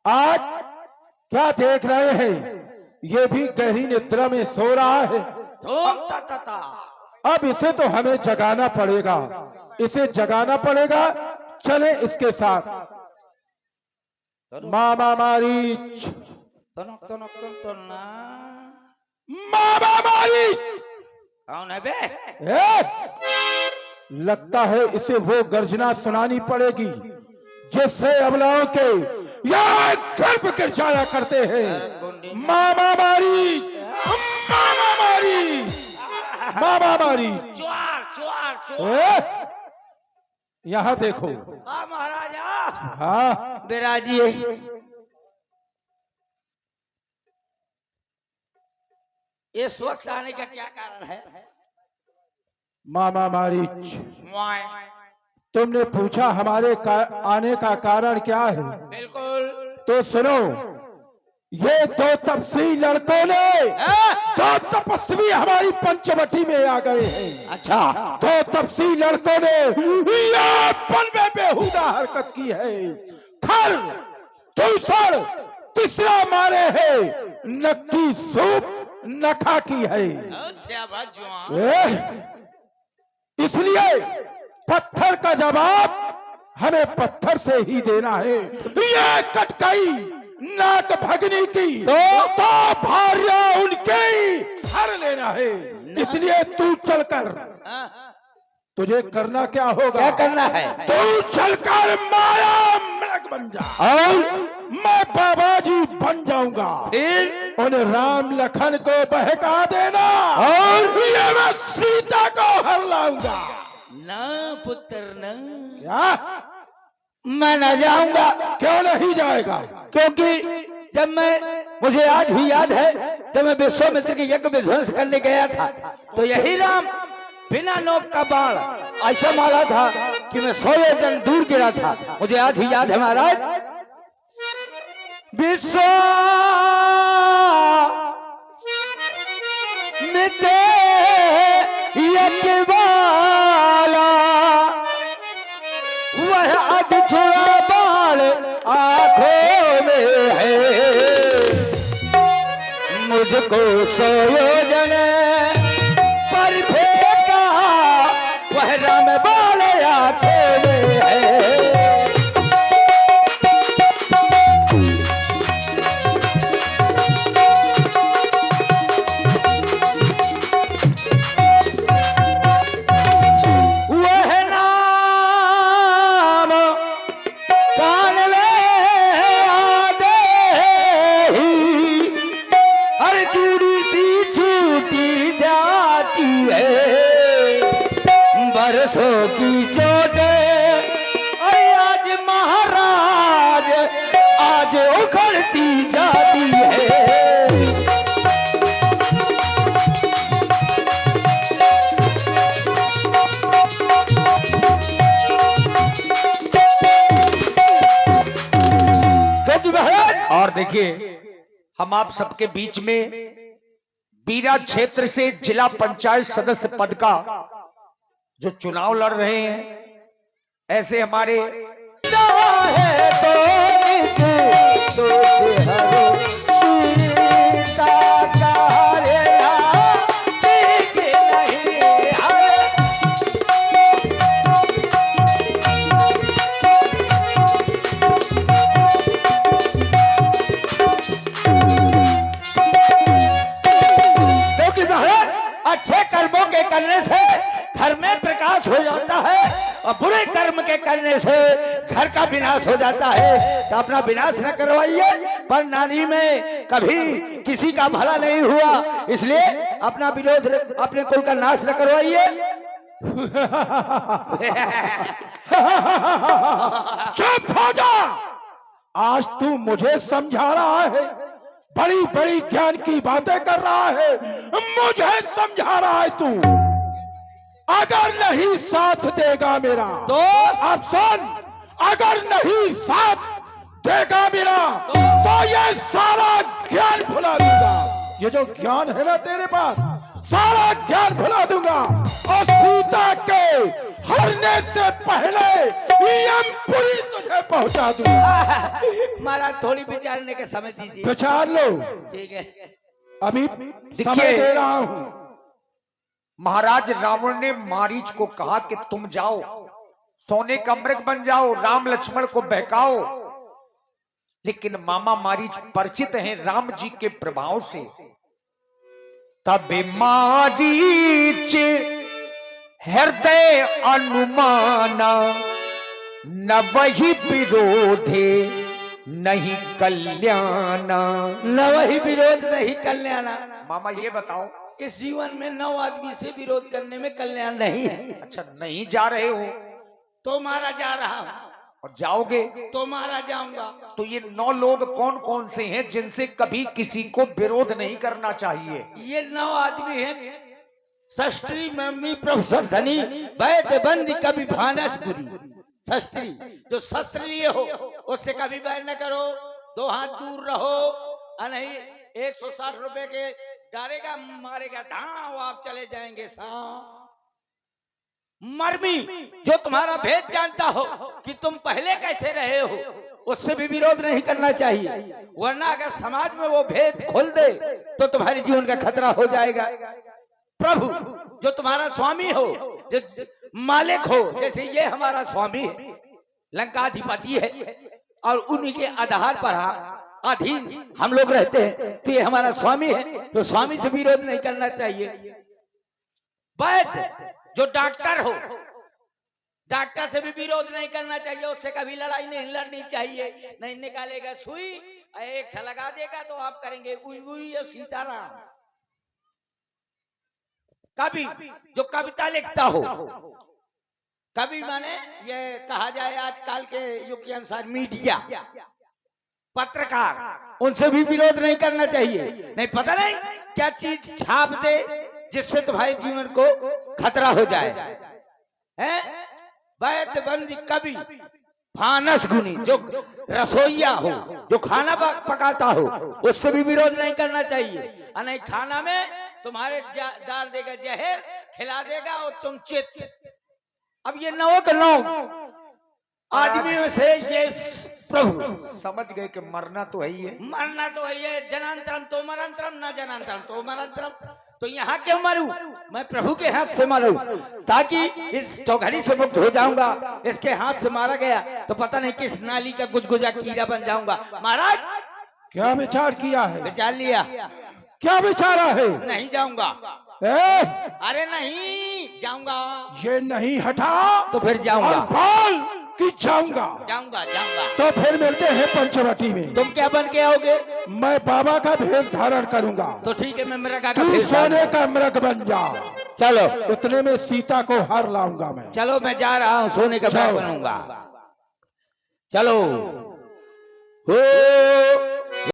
आज क्या देख रहे हैं? ये भी गहरी निद्रा में सो रहा है। अब इसे तो हमें जगाना पड़ेगा, इसे जगाना पड़ेगा। चले इसके साथ। मामा मारीच, मामा मारीच कौन है बे? लगता है इसे वो गर्जना सुनानी पड़ेगी जिससे अबलाओं के यहाँ गर्भ गिर जाया करते हैं। मामा मारी, मामा मारी, मामा मारी। चुआर चुआर चुआर। यहाँ देखो। हाँ महाराजा। हाँ बिराजी। इस वक्त आने का क्या कारण है? मामा मारीच, तुमने पूछा हमारे आने का कारण क्या है? बिल्कुल। तो सुनो, ये दो तपस्वी लड़कों ने, दो तपस्वी हमारी पंचवटी में आ गए हैं। अच्छा। दो तपस्वी लड़कों ने यहाँ पल में बेहुदा हरकत की है। खर दूसर तीसरा मारे है, नक्की सूप नखा की है। इसलिए पत्थर का जवाब हमें पत्थर से ही देना है। ये कटकाई नाक भगनी की तो भार्या उनकी हर लेना है। इसलिए तू चलकर, तुझे करना क्या होगा? क्या करना है? तू चलकर माया मृग बन जा और मैं बाबाजी बन जाऊंगा। फिर उन्हें राम लखन को बहका देना और ये मैं सीता को हर लाऊंगा। ना पुत्र ना, क्या? मैं न जाऊंगा। क्यों नहीं जाएगा? क्योंकि जब मुझे आज भी याद है, जब मैं विश्वामित्र के यज्ञ विध्वंस करने गया था तो यही राम बिना नोक का बाण ऐसा मारा था कि मैं 100 योजन दूर गिरा था। मुझे आज भी याद है महाराज। विश्वामित्र यज्ञ वाला वह अधछुड़ा बाण आंखों में है। मुझको 100 योजन पर फेंका वह राम बाण आंखों में है। बरसों की चोट आज महाराज आज उखड़ती जाती है। और देखिए, हम आप सबके बीच में बीरा क्षेत्र से जिला पंचायत सदस्य पद का जो चुनाव लड़ रहे हैं, ऐसे हमारे अच्छे कर्मों के करने से घर में प्रकाश हो जाता है और बुरे कर्म के करने से घर का विनाश हो जाता है। तो अपना विनाश न करवाइए, पर नानी में कभी किसी का भला नहीं हुआ, इसलिए अपना विरोध अपने कुल का नाश न करवाइए। चुप हो जा। आज तू मुझे समझा रहा है, बड़ी बड़ी ज्ञान की बातें कर रहा है, मुझे समझा रहा है तू। अगर नहीं साथ देगा मेरा तो अब सुन, अगर नहीं साथ देगा मेरा तो ये सारा ज्ञान भुला दूंगा। ये जो ज्ञान है ना तेरे पास, सारा ज्ञान भुला दूंगा और सीता के हरने से पहले यमपुरी तुझे पहुंचा दूंगा। महाराज थोड़ी विचारने का समय दीजिए। विचार लो, ठीक है, अभी समय दे रहा हूं। महाराज रावण ने मारीच को कहा कि तुम जाओ, सोने का मृग बन जाओ, राम लक्ष्मण को बहकाओ। लेकिन मामा मारीच परिचित हैं राम जी के प्रभाव से। तब मारीच हृदय अनुमाना, न वही विरोधे नहीं कल्याणा। न वही विरोध नहीं कल्याण। मामा ये बताओ, इस जीवन में 9 आदमी से विरोध करने में कल्याण नहीं है। अच्छा नहीं जा रहे हो तो मारा जा रहा हूं, और जाओगे तो मारा जाऊंगा। तो ये 9 लोग कौन कौन से हैं जिनसे कभी किसी को विरोध नहीं करना चाहिए? ये 9 आदमी हैं। शस्त्री मम्मी प्रोफेसर धनी वैद्य बंदी कभी भानसपुरी। शस्त्री जो शस्त्र लिए हो उससे कभी बैर न करो, 2 हाथ दूर रहो। नहीं 160 रुपए के डालेगा मारेगा, धाव आप चले जाएंगे। मर्मी जो तुम्हारा भेद जानता हो कि तुम पहले कैसे रहे हो, उससे भी विरोध नहीं करना चाहिए, वरना अगर समाज में वो भेद खोल दे तो तुम्हारे जीवन का खतरा हो जाएगा। प्रभु जो तुम्हारा स्वामी हो, जो मालिक हो, जैसे ये हमारा स्वामी है, लंकाधिपति है, और उन्हीं के आधार पर अधीन हम लोग रहते हैं, तो ये हमारा स्वामी है, तो स्वामी से विरोध नहीं करना चाहिए। वैद्य जो डॉक्टर हो, डॉक्टर से भी विरोध नहीं करना चाहिए, उससे कभी लड़ाई नहीं लड़नी चाहिए। नहीं निकालेगा सुई, एक लगा देगा तो आप करेंगे उई उई या सीताराम। कवि जो कविता लिखता हो, कवि माने ये कहा जाए आजकल के युग के अनुसार मीडिया, पत्रकार, उनसे भी विरोध नहीं करना चाहिए। नहीं पता नहीं क्या चीज छाप दे जिससे तुम्हारे जीवन को खतरा हो जाए। हैं वैद्य बंदी कवि फानस गुनी जो रसोईया हो, जो खाना पकाता हो, उससे भी विरोध नहीं करना चाहिए। और नहीं खाना में तुम्हारे डाल देगा जहर, खिला देगा और तुम चित। अब ये 9 के 9 आदमियों से ये प्रभु समझ गए कि मरना तो है ही है, मरना तो है, जनांतरम तो मरंतरम, न जनांतरम तो मरंतरम। तो यहाँ क्यों मरूं? मैं प्रभु के हाथ से मरूं, ताकि इस चौघड़ी से मुक्त हो जाऊंगा। इसके हाथ से मारा गया तो पता नहीं किस नाली का गुजगुजा कीड़ा बन जाऊंगा। महाराज क्या विचार किया है? विचार लिया। क्या विचारा है? नहीं जाऊंगा। अरे नहीं जाऊंगा। ये नहीं हटा तो फिर जाऊंगा। और बोल कि जाऊंगा। जाऊंगा जाऊंगा। तो फिर मिलते हैं पंचवटी में। तुम क्या बन के आओगे? मैं बाबा का भेष धारण करूंगा। तो ठीक है, मैं मृग का तू भेष सोने का मृग बन जा। चलो उतने में सीता को हार लाऊंगा मैं। चलो मैं जा रहा हूँ, सोने का मृग बनूंगा। चलो हो